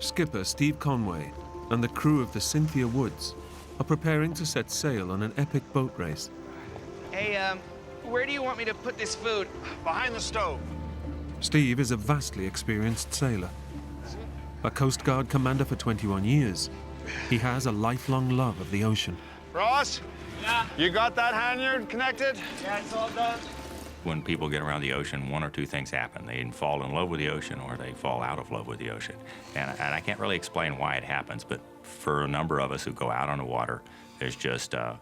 Skipper Steve Conway and the crew of the Cynthia Woods are preparing to set sail on an epic boat race. Hey, where do you want me to put this food? Behind the stove. Steve is a vastly experienced sailor. A Coast Guard commander for 21 years, he has a lifelong love of the ocean. Ross? Yeah? You got that halyard connected? Yeah, it's all done. When people get around the ocean, one or two things happen. They either fall in love with the ocean or they fall out of love with the ocean. And I can't really explain why it happens, but for a number of us who go out on the water, there's just an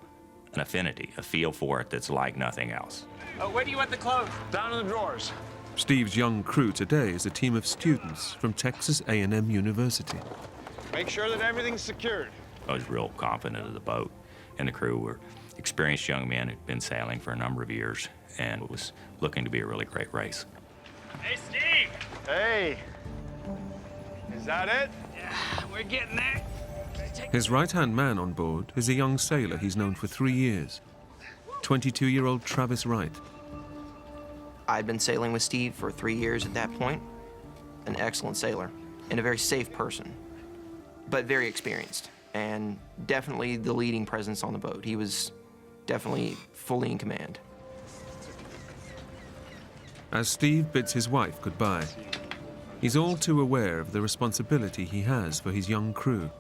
affinity, a feel for it that's like nothing else. Where do you want the clothes? Down in the drawers. Steve's young crew today is a team of students from Texas A&M University. Make sure that everything's secured. I was real confident of the boat, and the crew were experienced young men who'd been sailing for a number of years, and it was looking to be a really great race. Hey, Steve! Hey. Is that it? Yeah, we're getting there. His right-hand man on board is a young sailor he's known for 3 years, 22-year-old Travis Wright. I'd been sailing with Steve for 3 years at that point. An excellent sailor and a very safe person, but very experienced and definitely the leading presence on the boat. He was definitely fully in command. As Steve bids his wife goodbye, he's all too aware of the responsibility he has for his young crew.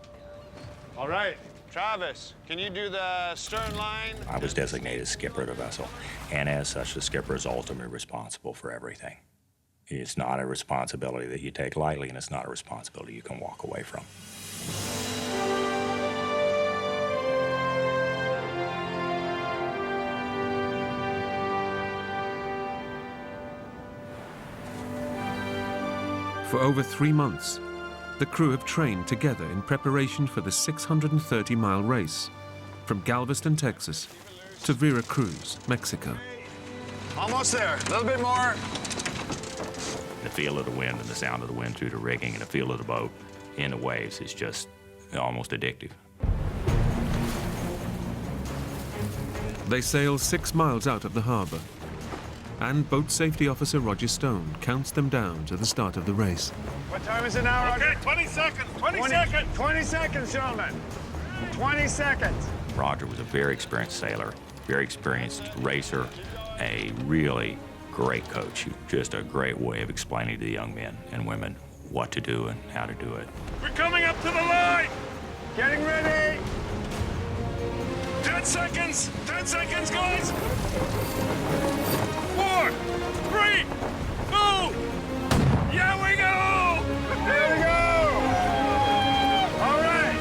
All right. Travis, can you do the stern line? I was designated skipper of the vessel, and as such, the skipper is ultimately responsible for everything. It's not a responsibility that you take lightly, and it's not a responsibility you can walk away from. For over 3 months, the crew have trained together in preparation for the 630-mile race from Galveston, Texas to Veracruz, Mexico. Almost there. A little bit more. The feel of the wind and the sound of the wind through the rigging and the feel of the boat in the waves is just almost addictive. They sail 6 miles out of the harbor, and boat safety officer Roger Stone counts them down to the start of the race. What time is it now, Roger? Okay, 20 seconds, 20 seconds! 20 seconds, gentlemen. 20 seconds. Roger was a very experienced sailor, very experienced racer, a really great coach. Just a great way of explaining to the young men and women what to do and how to do it. We're coming up to the line! Getting ready. 10 seconds! 10 seconds, guys! 4, 3, 2, yeah, we go! Here we go. All right.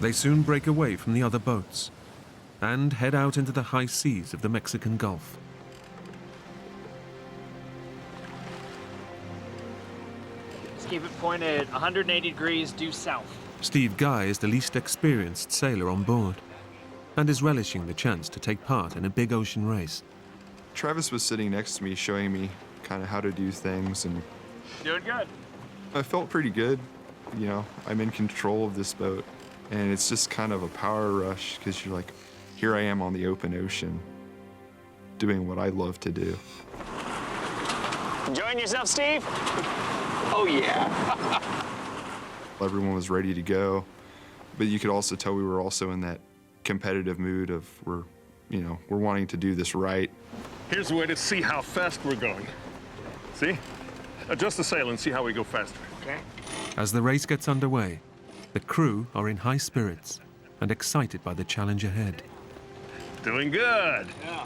They soon break away from the other boats and head out into the high seas of the Mexican Gulf. Just keep it pointed 180 degrees due south. Steve Guy is the least experienced sailor on board and is relishing the chance to take part in a big ocean race. Travis was sitting next to me, showing me kind of how to do things, and Doing good. I felt pretty good. You know, I'm in control of this boat, and it's just kind of a power rush because you're like, here I am on the open ocean, doing what I love to do. Enjoying yourself, Steve? Oh, yeah. Everyone was ready to go, but you could also tell we were also in that competitive mood of we're wanting to do this right. Here's a way to see how fast we're going. See? Adjust the sail and see how we go faster. Okay. As the race gets underway, the crew are in high spirits and excited by the challenge ahead. Doing good. Yeah.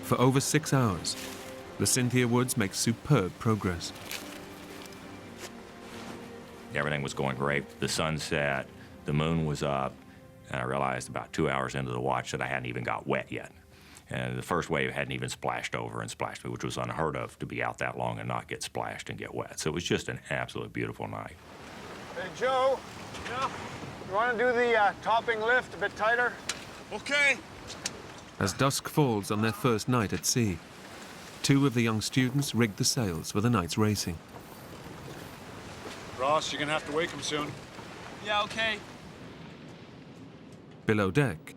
For over 6 hours, the Cynthia Woods make superb progress. Everything was going great. The sun set, the moon was up, and I realized about 2 hours into the watch that I hadn't even got wet yet. And the first wave hadn't even splashed over and splashed me, which was unheard of, to be out that long and not get splashed and get wet. So it was just an absolutely beautiful night. Hey, Joe. Yeah? You want to do the topping lift a bit tighter? Okay. As dusk falls on their first night at sea, 2 of the young students rig the sails for the night's racing. Ross, you're gonna have to wake him soon. Yeah, okay. Below deck,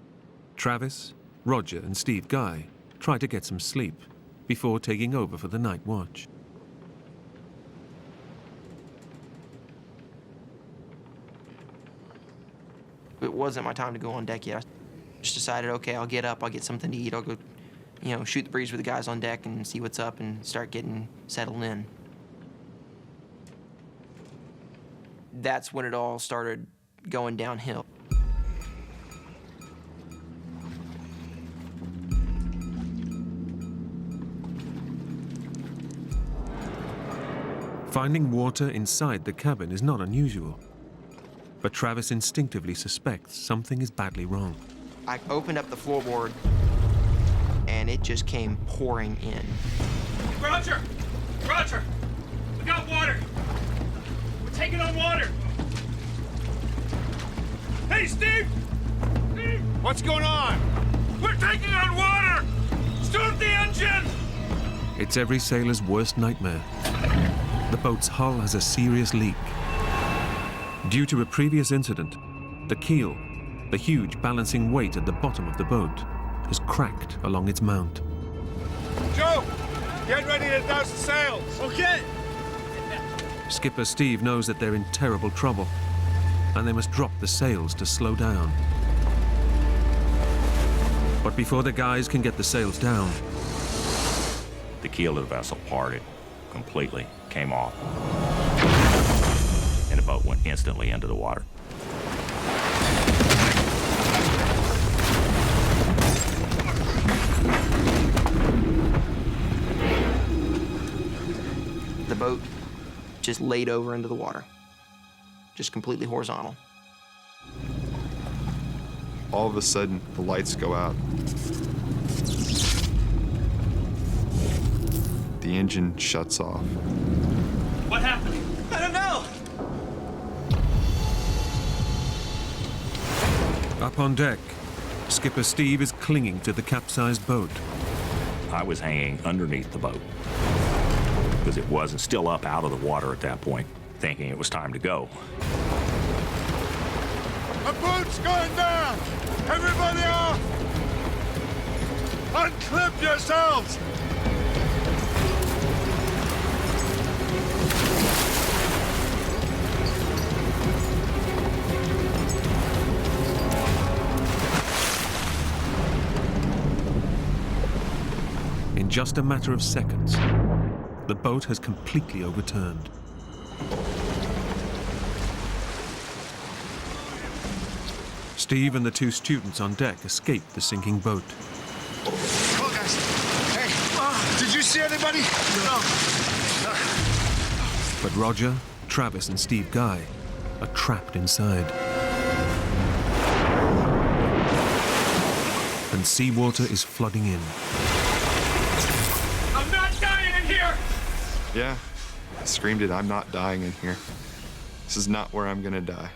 Travis, Roger, and Steve Guy try to get some sleep before taking over for the night watch. It wasn't my time to go on deck yet. I just decided, okay, I'll get up, I'll get something to eat, I'll go, shoot the breeze with the guys on deck and see what's up and start getting settled in. That's when it all started going downhill. Finding water inside the cabin is not unusual, but Travis instinctively suspects something is badly wrong. I opened up the floorboard, and it just came pouring in. Roger! Roger! We got water! We're taking on water! Hey, Steve! Steve! What's going on? We're taking on water! Start the engine! It's every sailor's worst nightmare. The boat's hull has a serious leak. Due to a previous incident, the keel, the huge balancing weight at the bottom of the boat, has cracked along its mount. Joe, get ready to douse the sails. Okay! Skipper Steve knows that they're in terrible trouble, and they must drop the sails to slow down. But before the guys can get the sails down, The keel of the vessel parted completely, came off, and the boat went instantly into the water. The boat just laid over into the water, just completely horizontal. All of a sudden, the lights go out. The engine shuts off. What happened? I don't know! up on deck, Skipper Steve is clinging to the capsized boat. I was hanging underneath the boat because it wasn't still up out of the water at that point, thinking it was time to go. The boat's going down! Everybody off! Unclip yourselves! In just a matter of seconds, the boat has completely overturned. Steve and the two students on deck escape the sinking boat. Come on, guys. Hey, did you see anybody? No. But Roger, Travis, and Steve Guy are trapped inside. And seawater is flooding in. I'm not dying in here! Yeah, I screamed it, I'm not dying in here. This is not where I'm gonna die.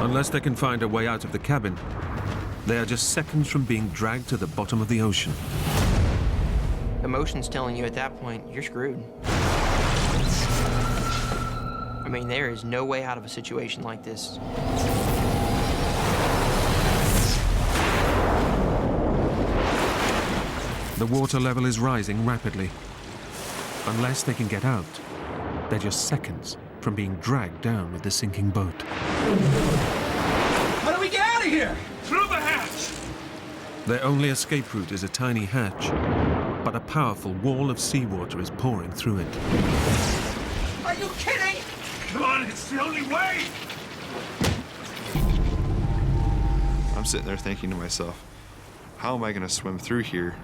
Unless they can find a way out of the cabin, they are just seconds from being dragged to the bottom of the ocean. Emotion's telling you at that point, you're screwed. I mean, there is no way out of a situation like this. The water level is rising rapidly. Unless they can get out, they're just seconds from being dragged down with the sinking boat. How do we get out of here? Through the hatch! Their only escape route is a tiny hatch, but a powerful wall of seawater is pouring through it. Are you kidding? Come on, it's the only way! I'm sitting there thinking to myself, how am I gonna swim through here?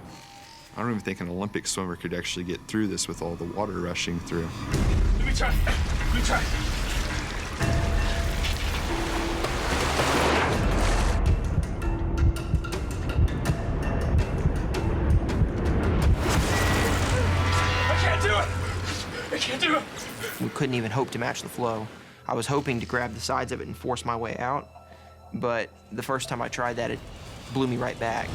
I don't even think an Olympic swimmer could actually get through this with all the water rushing through. Let me try. Let me try. I can't do it! I can't do it! We couldn't even hope to match the flow. I was hoping to grab the sides of it and force my way out, but the first time I tried that, it blew me right back.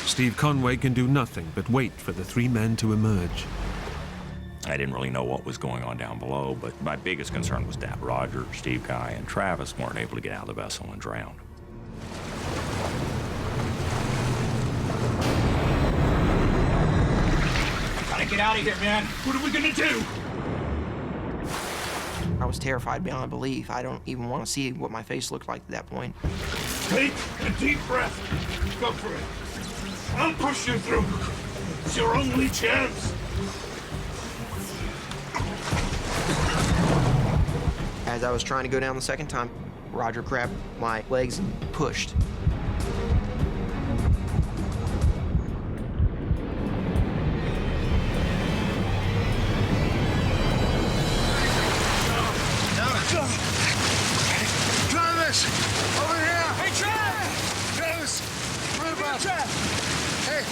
Steve Conway can do nothing but wait for the three men to emerge. I didn't really know what was going on down below, but my biggest concern was that Roger, Steve Guy, and Travis weren't able to get out of the vessel and drown. Gotta get out of here, man. What are we gonna do? I was terrified beyond belief. I don't even want to see what my face looked like at that point. Take a deep breath. Go for it. I'll push you through. It's your only chance. As I was trying to go down the second time, Roger grabbed my legs and pushed. Travis! Over here! Hey, Travis! Travis! What about Hey!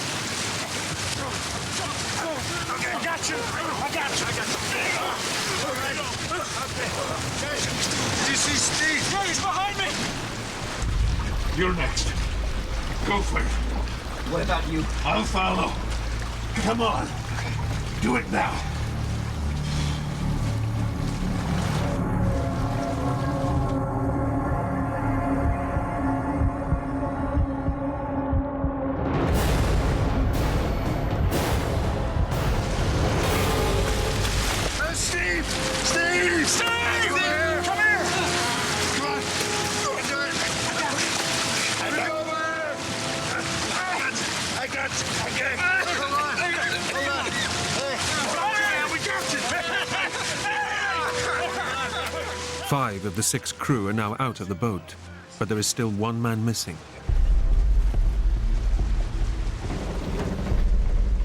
Okay, I got you! All right. Okay. Did you see Steve? Yeah, he's behind me! You're next. Go for it. What about you? I'll follow. Come on. Do it now. Steve! Steve! Steve! Come here! Come on! Do it! Bring over! I got you! Hold on! Hey! We got you! 5 of the 6 crew are now out of the boat, but there is still one man missing.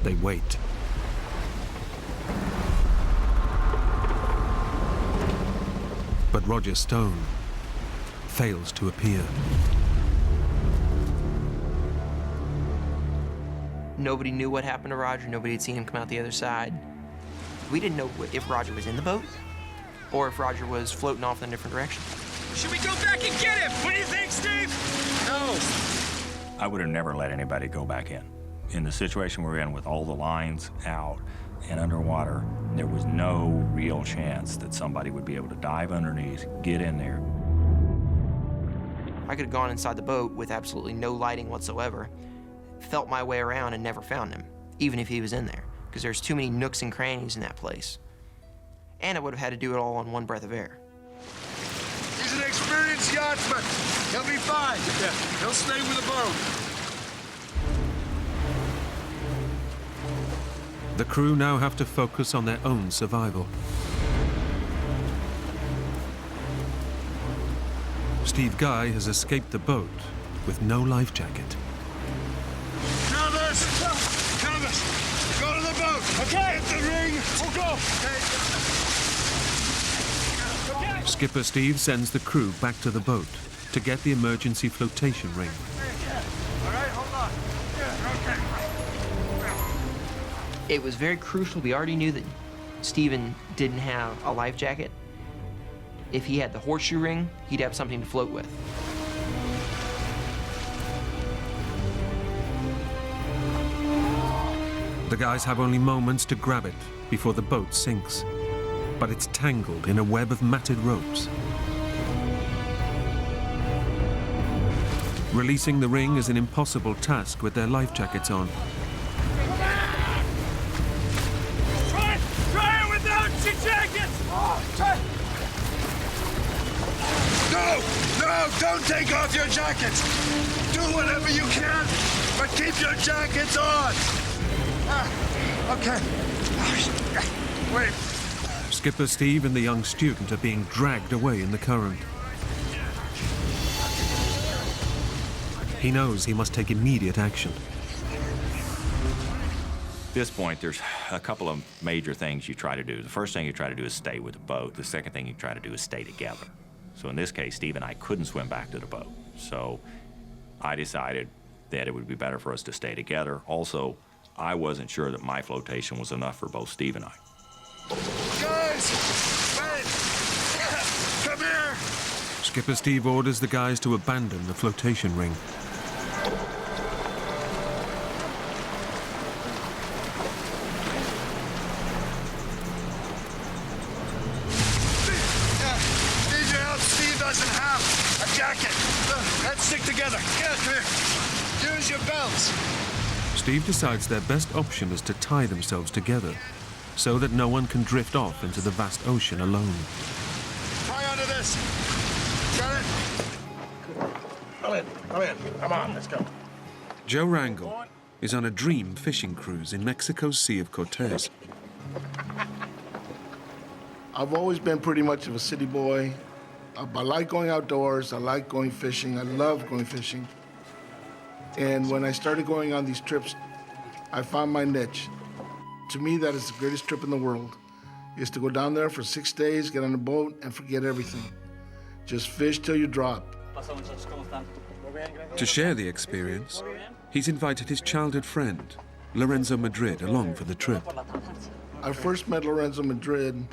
They wait. But Roger Stone fails to appear. Nobody knew what happened to Roger. Nobody had seen him come out the other side. We didn't know if Roger was in the boat or if Roger was floating off in a different direction. Should we go back and get him? What do you think, Steve? No! I would have never let anybody go back in. In the situation we're in with all the lines out and underwater, there was no real chance that somebody would be able to dive underneath, get in there. I could have gone inside the boat with absolutely no lighting whatsoever, felt my way around and never found him, even if he was in there, because there's too many nooks and crannies in that place. And I would have had to do it all on one breath of air. He's an experienced yachtsman. He'll be fine. Yeah. He'll stay with the boat. The crew now have to focus on their own survival. Steve Guy has escaped the boat with no life jacket. Travis! Travis! Go to the boat! Okay! Hit the ring! We'll go! Okay. Skipper Steve sends the crew back to the boat to get the emergency flotation ring. All right, hold on. Yeah, okay. It was very crucial. We already knew that Steven didn't have a life jacket. If he had the horseshoe ring, he'd have something to float with. The guys have only moments to grab it before the boat sinks, but it's tangled in a web of matted ropes. Releasing the ring is an impossible task with their life jackets on. Try it without your jacket! No, don't take off your jackets. Do whatever you can, but keep your jackets on. Okay. Wait. Skipper Steve and the young student are being dragged away in the current. He knows he must take immediate action. At this point, there's a couple of major things you try to do. The first thing you try to do is stay with the boat. The second thing you try to do is stay together. So in this case, Steve and I couldn't swim back to the boat. So I decided that it would be better for us to stay together. Also, I wasn't sure that my flotation was enough for both Steve and I. Guys! Wait! Come here! Skipper Steve orders the guys to abandon the flotation ring. Need your help. Steve doesn't have a jacket. Let's stick together. Yeah, come here. Use your belts. Steve decides their best option is to tie themselves together so that no one can drift off into the vast ocean alone. Try onto this. Got it? Come in. Come on, let's go. Joe Wrangler is on a dream fishing cruise in Mexico's Sea of Cortez. I've always been pretty much of a city boy. I like going outdoors. I like going fishing. I love going fishing. And when I started going on these trips, I found my niche. To me, that is the greatest trip in the world, is to go down there for 6 days, get on a boat, and forget everything. Just fish till you drop. To share the experience, he's invited his childhood friend, Lorenzo Madrid, along for the trip. I first met Lorenzo Madrid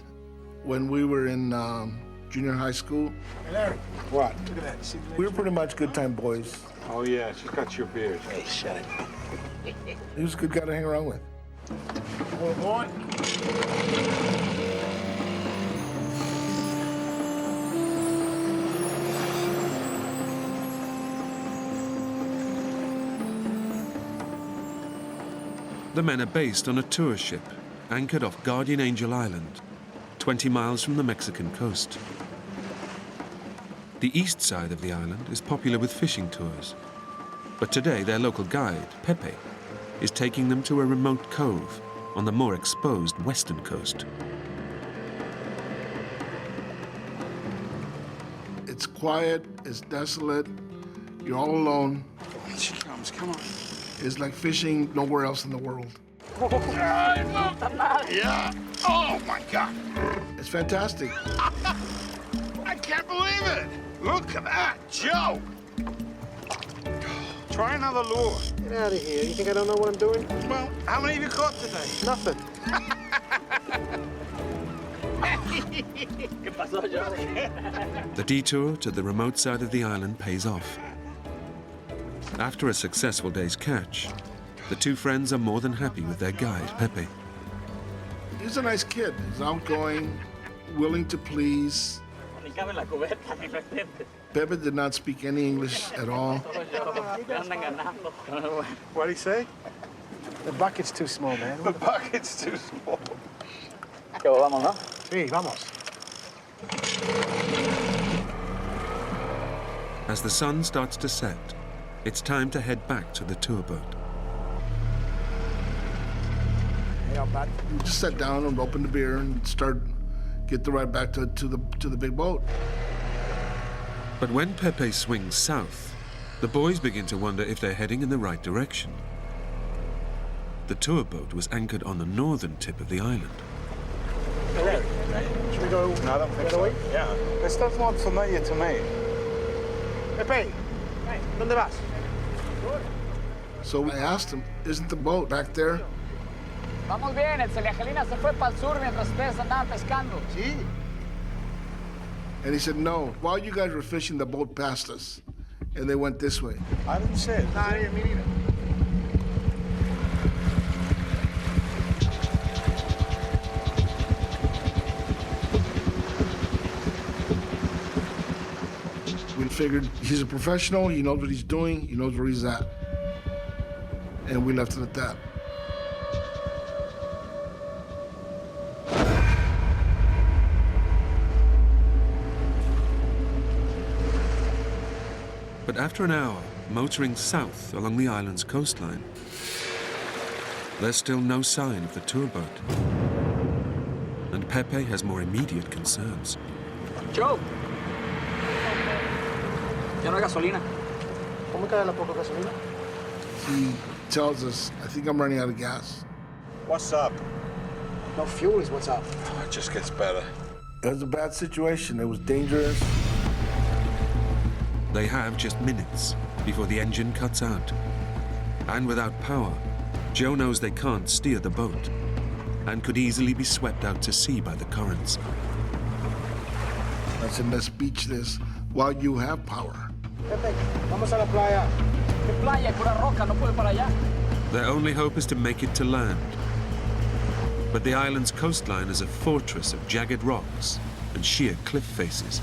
when we were in junior high school. Hey, Larry. What? Look at that. See the We were pretty much good time boys. Oh, yeah, she's got your beard. Hey, shut it. He was a good guy to hang around with. The men are based on a tour ship anchored off Guardian Angel Island, 20 miles from the Mexican coast. The east side of the island is popular with fishing tours, but today their local guide, Pepe, is taking them to a remote cove on the more exposed western coast. It's quiet, it's desolate, you're all alone. Here she comes. Come on. It's like fishing nowhere else in the world. Yeah. Oh, my God. It's fantastic. I can't believe it. Look at that, Joe. Try another lure. Get out of here. You think I don't know what I'm doing? Well, how many have you caught today? Nothing. The detour to the remote side of the island pays off. After a successful day's catch, the two friends are more than happy with their guide, Pepe. He's a nice kid. He's outgoing, willing to please. Pepe did not speak any English at all. What'd he say? The bucket's too small, man. The bucket's too small. Sí, vamos. As the sun starts to set, it's time to head back to the tour boat. Hey, I'm back. We just sat down and opened the beer and get the ride back to the big boat. But when Pepe swings south, the boys begin to wonder if they're heading in the right direction. The tour boat was anchored on the northern tip of the island. Should we go? No, I don't think so. Yeah. This doesn't look familiar to me. Pepe, hey, ¿dónde vas? So I asked him, isn't the boat back there? Vamos bien, el Celiagelina se fue para el sur mientras ustedes andaban pescando. Sí. And he said, no. While you guys were fishing, the boat passed us. And they went this way. I didn't see it. Nah, me neither. We figured he's a professional, he knows what he's doing, he knows where he's at. And we left it at that. But after an hour, motoring south along the island's coastline, there's still no sign of the tour boat. And Pepe has more immediate concerns. Joe. Ya no hay gasolina. ¿Cómo cae la poca gasolina? He tells us, I think I'm running out of gas. What's up? No fuel is what's up. Oh, it just gets better. It was a bad situation. It was dangerous. They have just minutes before the engine cuts out. And without power, Joe knows they can't steer the boat and could easily be swept out to sea by the currents. I said, let's beach this while you have power. Pepe, vamos a la playa. ¿Qué playa? Pura roca, no puedo para allá. Their only hope is to make it to land. But the island's coastline is a fortress of jagged rocks and sheer cliff faces.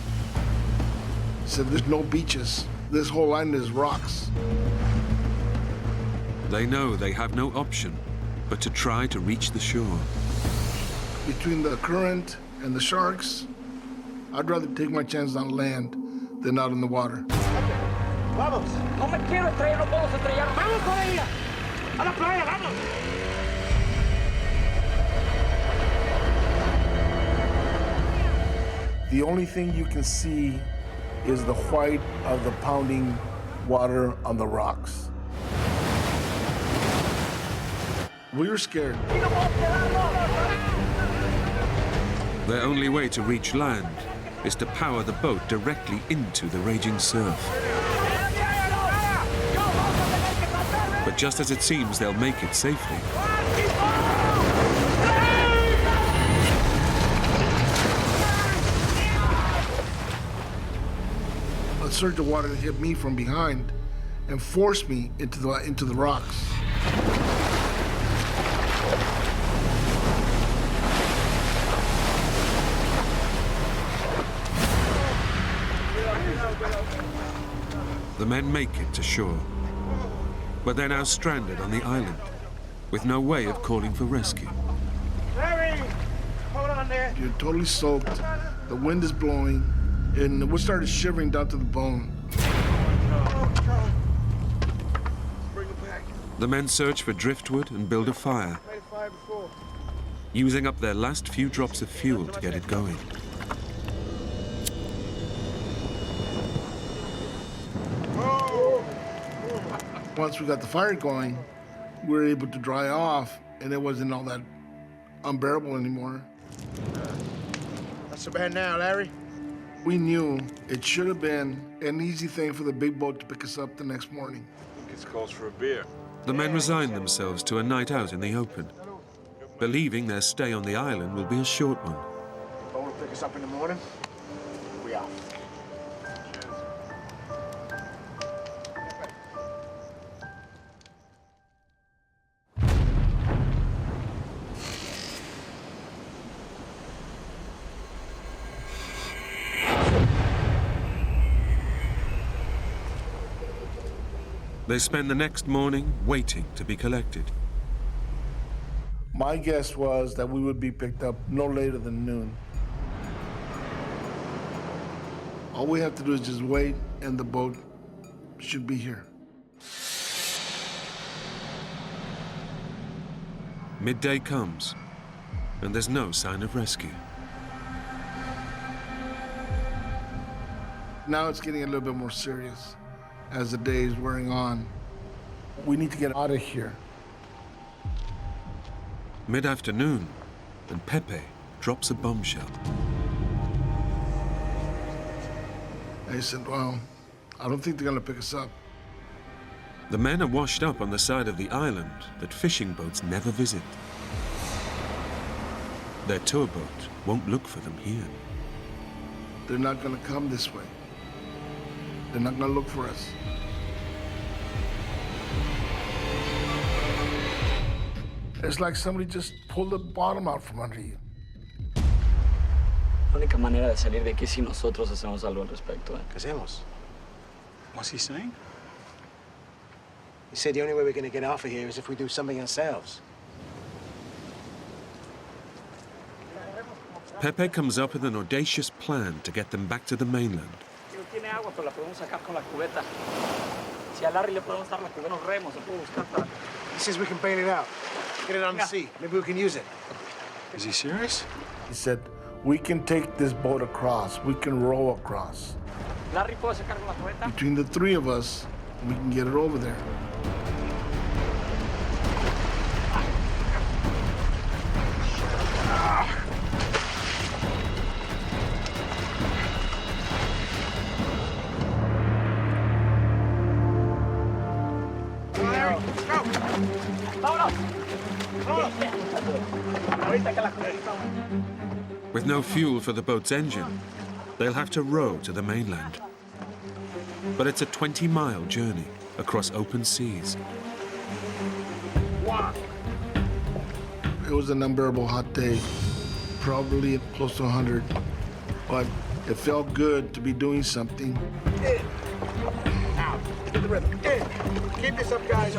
He said, there's no beaches. This whole island is rocks. They know they have no option but to try to reach the shore. Between the current and the sharks, I'd rather take my chances on land than out in the water. Vamos. No me quiero estrellar, no puedo estrellar. Vamos con ella. A la playa, vamos. The only thing you can see is the white of the pounding water on the rocks. We were scared. Their only way to reach land is to power the boat directly into the raging surf. But just as it seems they'll make it safely, a surge of water hit me from behind and forced me into the rocks. the men make it to shore. But they're now stranded on the island, with no way of calling for rescue. Larry! Hold on there. You're totally soaked, the wind is blowing, and we started shivering down to the bone. Bring it back. The men search for driftwood and build a fire, Made a fire before. using up their last few drops of fuel to get it going. Once we got the fire going, we were able to dry off, and it wasn't all that unbearable anymore. Not so bad now, Larry. We knew it should have been an easy thing for the big boat to pick us up the next morning. It's calls for a beer. The men resign themselves to a night out in the open, believing their stay on the island will be a short one. The boat will pick us up in the morning. We out. They spend the next morning waiting to be collected. My guess was that we would be picked up no later than noon. All we have to do is just wait, and the boat should be here. Midday comes, and there's no sign of rescue. Now it's getting a little bit more serious as the day is wearing on. We need to get out of here. Mid-afternoon, and Pepe drops a bombshell. I said, well, I don't think they're gonna pick us up. The men are washed up on the side of the island that fishing boats never visit. Their tour boat won't look for them here. They're not gonna come this way. They're not gonna look for us. It's like somebody just pulled the bottom out from under you. La única manera de salir de aquí es si nosotros hacemos algo al respecto. ¿Qué hacemos? What's he saying? He said the only way we're gonna get off of here is if we do something ourselves. Pepe comes up with an audacious plan to get them back to the mainland. Si no tiene agua, pero la podemos sacar con la cubeta. Si a Larry le podemos dar la cubeta, unos remos, se puede buscar para... He says we can bail it out. Get it on the sea. Maybe we can use it. Is he serious? He said, we can take this boat across. We can row across. Larry puede sacar con la cubeta. Between the three of us, we can get it over there. With no fuel for the boat's engine, they'll have to row to the mainland. But it's a 20-mile journey across open seas. It was an unbearable hot day, probably close to 100, but it felt good to be doing something. Out. Get the rhythm. Keep this up, guys.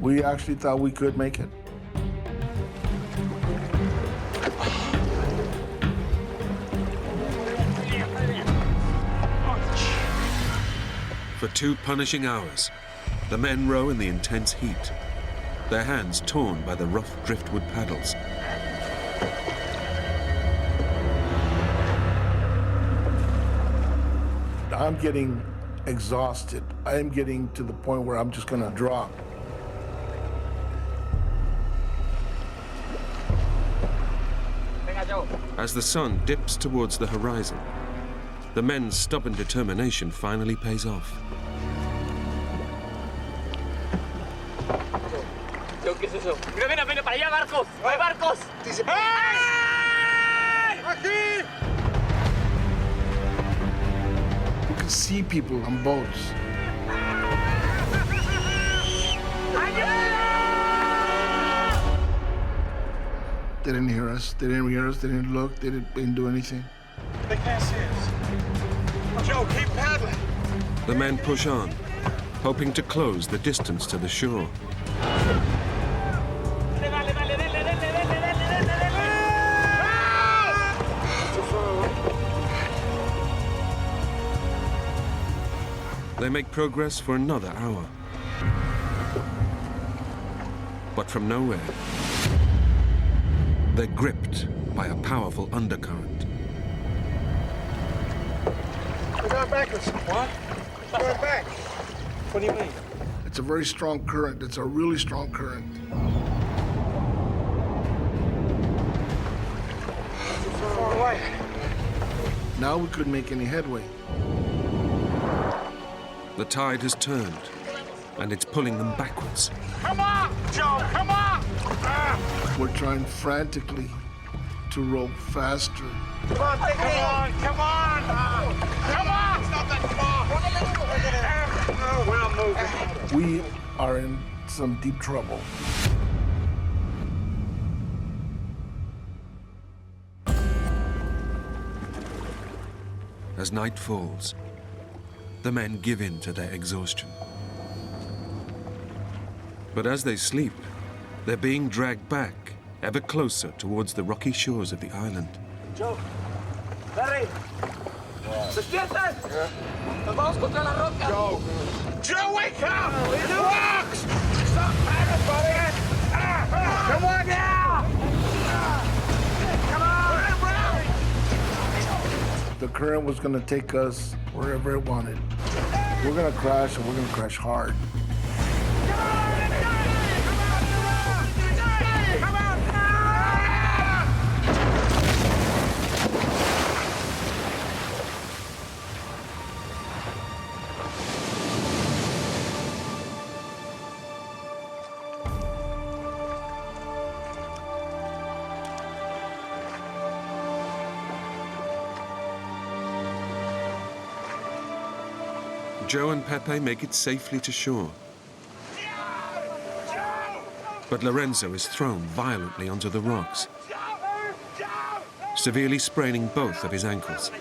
We actually thought we could make it. For 2 punishing hours, the men row in the intense heat, their hands torn by the rough driftwood paddles. I'm getting exhausted. I am getting to the point where I'm just gonna drop. As the sun dips towards the horizon, the men's stubborn determination finally pays off. ¿Qué es eso? Mira, para allá, barcos. ¡Hay barcos! ¡Aquí! You can see people on boats. They didn't hear us. They didn't hear us. They didn't look. They didn't do anything. They can't see us. Joe, keep paddling. The men push on, hoping to close the distance to the shore. They make progress for another hour. But from nowhere, they're gripped by a powerful undercurrent. We're going backwards. What? We're going back. What do you mean? It's a very strong current. It's a really strong current. Too far away. Now we couldn't make any headway. The tide has turned, and it's pulling them backwards. Come on, Joe, come on! We're trying frantically to row faster. Come on, come on, come on! Come on! It's not that far! We're not moving. We are in some deep trouble. As night falls, the men give in to their exhaustion. But as they sleep, they're being dragged back ever closer towards the rocky shores of the island. Joe, Barry, despierten. Nos vamos contra la roca. Joe, Joe, wake up! It rocks! Stop paddling, buddy! Come on now! Come on! The current was going to take us wherever it wanted. We're going to crash, and we're going to crash hard. Joe and Pepe make it safely to shore. But Lorenzo is thrown violently onto the rocks, severely spraining both of his ankles.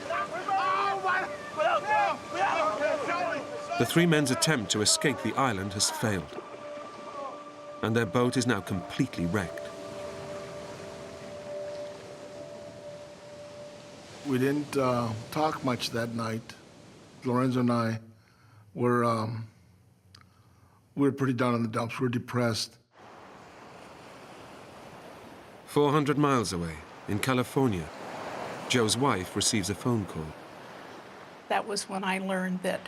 The 3 men's attempt to escape the island has failed, and their boat is now completely wrecked. We didn't talk much that night. Lorenzo and I were pretty down in the dumps. We were depressed. 400 miles away, in California, Joe's wife receives a phone call. That was when I learned that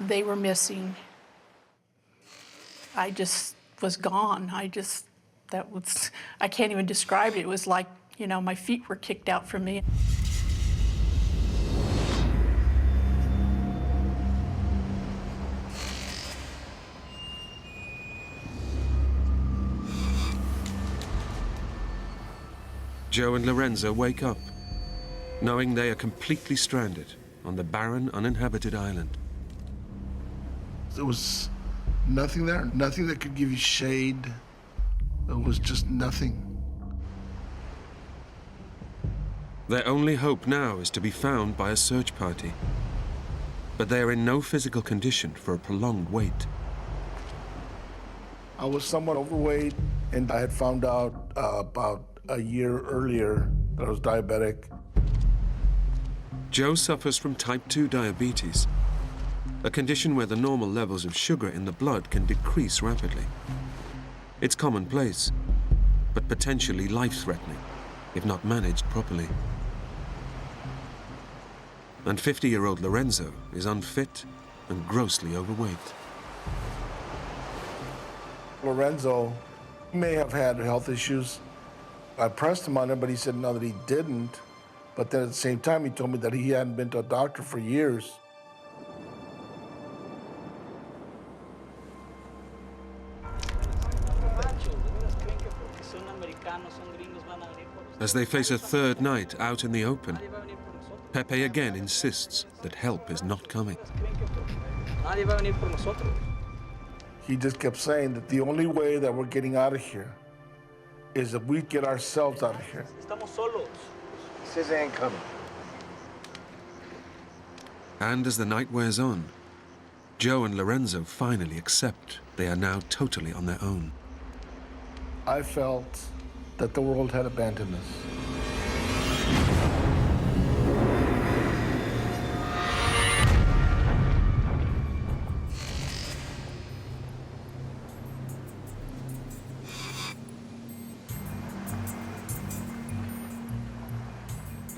they were missing. I just was gone. I can't even describe it. It was like, you know, my feet were kicked out from me. Joe and Lorenzo wake up, knowing they are completely stranded on the barren, uninhabited island. There was nothing there, nothing that could give you shade. There was just nothing. Their only hope now is to be found by a search party. But they are in no physical condition for a prolonged wait. I was somewhat overweight, and I had found out about a year earlier that I was diabetic. Joe suffers from type 2 diabetes, a condition where the normal levels of sugar in the blood can decrease rapidly. It's commonplace, but potentially life-threatening if not managed properly. And 50-year-old Lorenzo is unfit and grossly overweight. Lorenzo may have had health issues. I pressed him on it, but he said no, that he didn't. But then at the same time, he told me that he hadn't been to a doctor for years. As they face a third night out in the open, Pepe again insists that help is not coming. He just kept saying that the only way that we're getting out of here is if we get ourselves out of here. Says they ain't coming. And as the night wears on, Joe and Lorenzo finally accept they are now totally on their own. I felt that the world had abandoned us.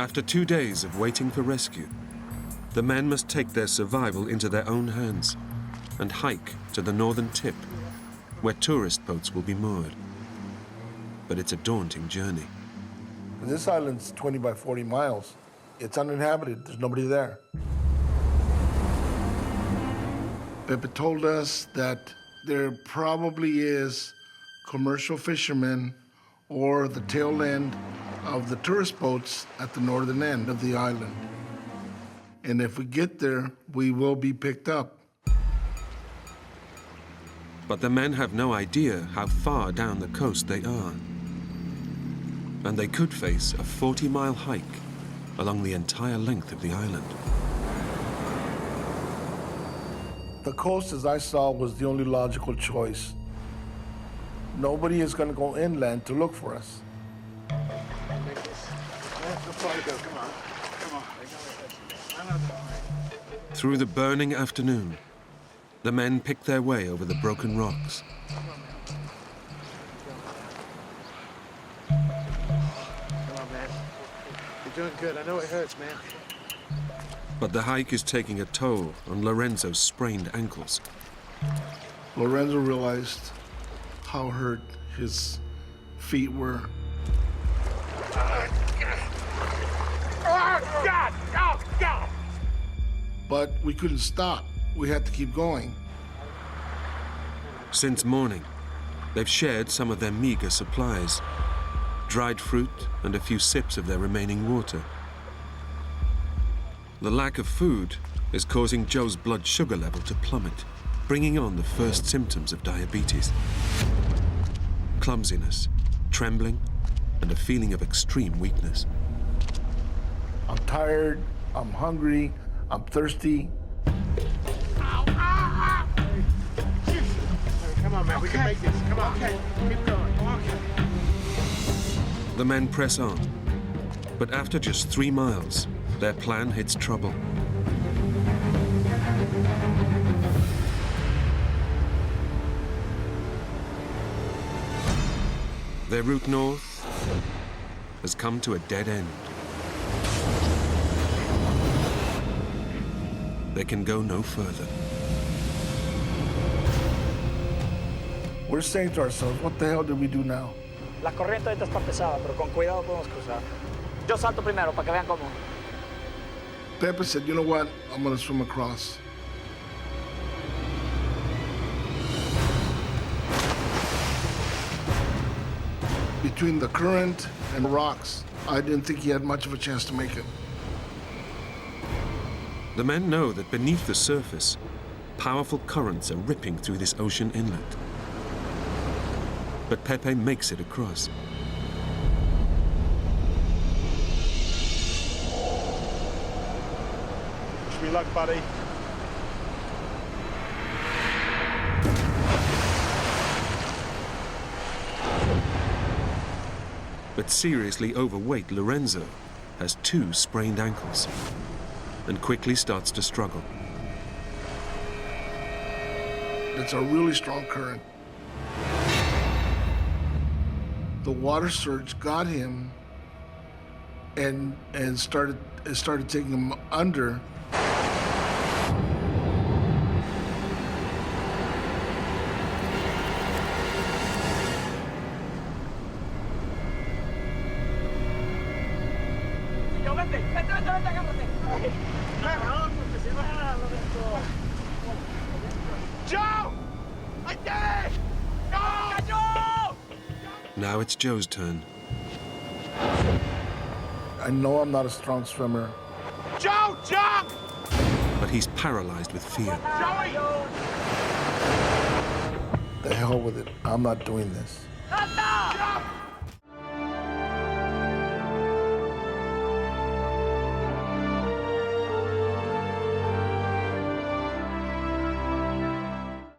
After 2 days of waiting for rescue, the men must take their survival into their own hands and hike to the northern tip, where tourist boats will be moored. But it's a daunting journey. This island's 20 by 40 miles. It's uninhabited. There's nobody there. Pepe told us that there probably is commercial fishermen or the tail end of the tourist boats at the northern end of the island. And if we get there, we will be picked up. But the men have no idea how far down the coast they are. And they could face a 40-mile hike along the entire length of the island. The coast, as I saw, was the only logical choice. Nobody is going to go inland to look for us. Through the burning afternoon, the men picked their way over the broken rocks. Come on, man. You're doing good. I know it hurts, man. But the hike is taking a toll on Lorenzo's sprained ankles. Lorenzo realized how hurt his feet were. Oh, God! Oh, God! But we couldn't stop. We had to keep going. Since morning, they've shared some of their meager supplies, dried fruit and a few sips of their remaining water. The lack of food is causing Joe's blood sugar level to plummet, bringing on the first symptoms of diabetes. Clumsiness, trembling, and a feeling of extreme weakness. I'm tired, I'm hungry, I'm thirsty. Ow, ow, ow. Come on, man, we can make this. Come on, keep going. Okay. The men press on, but after just 3 miles, their plan hits trouble. Their route north has come to a dead end. They can go no further. We're saying to ourselves, what the hell did we do now? La corriente ahorita está pesada, pero con cuidado podemos cruzar. Yo salto primero para que vean cómo. Pepe said, you know what? I'm gonna swim across. Between the current and the rocks, I didn't think he had much of a chance to make it. The men know that beneath the surface, powerful currents are ripping through this ocean inlet. But Pepe makes it across. Wish me luck, buddy. But seriously overweight Lorenzo has 2 sprained ankles and quickly starts to struggle. It's a really strong current. The water surge got him and started taking him under. Joe! I did it! Joe! Now it's Joe's turn. I know I'm not a strong swimmer. Joe, jump! But he's paralyzed with fear. Joey! The hell with it. I'm not doing this. Jump!